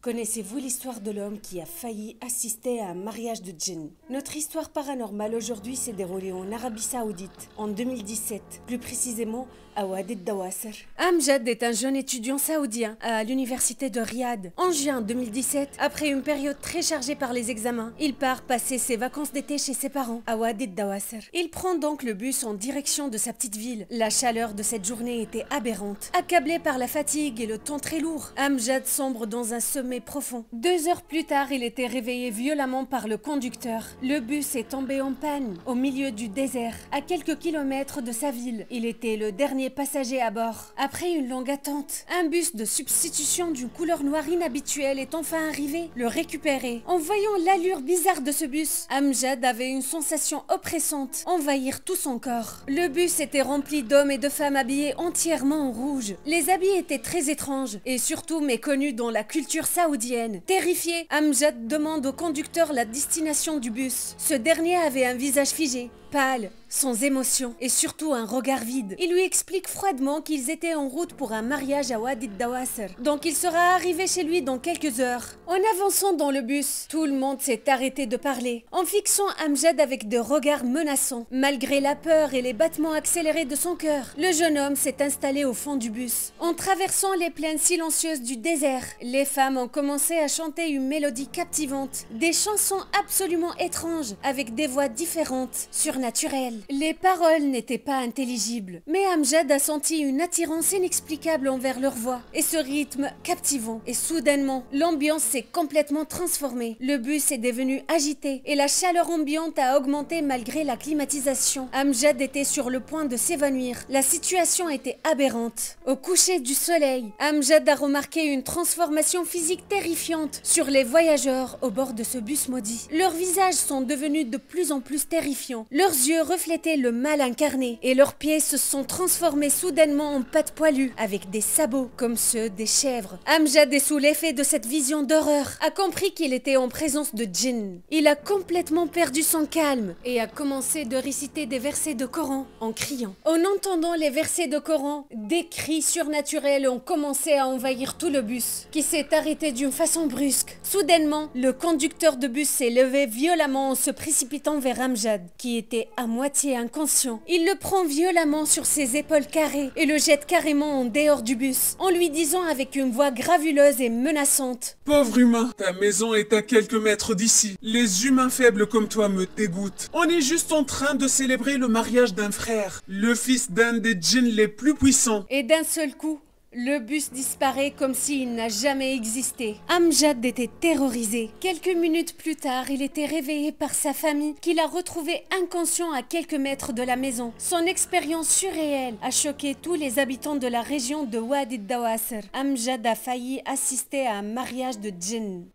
Connaissez-vous l'histoire de l'homme qui a failli assister à un mariage de djinn? Notre histoire paranormale aujourd'hui s'est déroulée en Arabie Saoudite en 2017, plus précisément à Wadi Dawasser. Amjad est un jeune étudiant saoudien à l'université de Riyad. En juin 2017, après une période très chargée par les examens, il part passer ses vacances d'été chez ses parents à Wadi Dawasser. Il prend donc le bus en direction de sa petite ville. La chaleur de cette journée était aberrante. Accablé par la fatigue et le temps très lourd, Amjad sombre dans un sommeil profond. 2 heures plus tard, il était réveillé violemment par le conducteur. Le bus est tombé en panne au milieu du désert, à quelques kilomètres de sa ville. Il était le dernier passager à bord. Après une longue attente, un bus de substitution d'une couleur noire inhabituelle est enfin arrivé le récupérer. En voyant l'allure bizarre de ce bus, Amjad avait une sensation oppressante envahir tout son corps. Le bus était rempli d'hommes et de femmes habillés entièrement en rouge. Les habits étaient très étranges et surtout méconnus dans la culture saoudienne. Terrifié, Amjad demande au conducteur la destination du bus. Ce dernier avait un visage figé, pâle, sans émotion et surtout un regard vide. Il lui explique froidement qu'ils étaient en route pour un mariage à Wadi Dawasser, donc il sera arrivé chez lui dans quelques heures. En avançant dans le bus, tout le monde s'est arrêté de parler, en fixant Amjad avec de regards menaçants. Malgré la peur et les battements accélérés de son cœur, le jeune homme s'est installé au fond du bus. En traversant les plaines silencieuses du désert, les femmes ont commencé à chanter une mélodie captivante, des chansons absolument étranges, avec des voix différentes, surnaturelles. Les paroles n'étaient pas intelligibles, mais Amjad a senti une attirance inexplicable envers leur voix et ce rythme captivant. Et soudainement, l'ambiance s'est complètement transformée. Le bus est devenu agité et la chaleur ambiante a augmenté malgré la climatisation. Amjad était sur le point de s'évanouir. La situation était aberrante. Au coucher du soleil, Amjad a remarqué une transformation physique terrifiante sur les voyageurs au bord de ce bus maudit. Leurs visages sont devenus de plus en plus terrifiants. Leurs yeux reflétaient le mal incarné et leurs pieds se sont transformés soudainement en pattes poilues avec des sabots comme ceux des chèvres. Amjad est sous l'effet de cette vision d'horreur, a compris qu'il était en présence de djinn. Il a complètement perdu son calme et a commencé de réciter des versets de Coran en criant. En entendant les versets de Coran, des cris surnaturels ont commencé à envahir tout le bus, qui s'est arrêté d'une façon brusque. Soudainement, le conducteur de bus s'est levé violemment en se précipitant vers Amjad, qui était à moitié inconscient. Il le prend violemment sur ses épaules carrées et le jette carrément en dehors du bus, en lui disant avec une voix gravuleuse et menaçante: Pauvre humain, ta maison est à quelques mètres d'ici. Les humains faibles comme toi me dégoûtent. On est juste en train de célébrer le mariage d'un frère, le fils d'un des djinns les plus puissants. Et d'un seul coup, le bus disparaît comme s'il n'a jamais existé. Amjad était terrorisé. Quelques minutes plus tard, il était réveillé par sa famille qui l'a retrouvé inconscient à quelques mètres de la maison. Son expérience surréelle a choqué tous les habitants de la région de Wadi Dawasser. Amjad a failli assister à un mariage de djinn.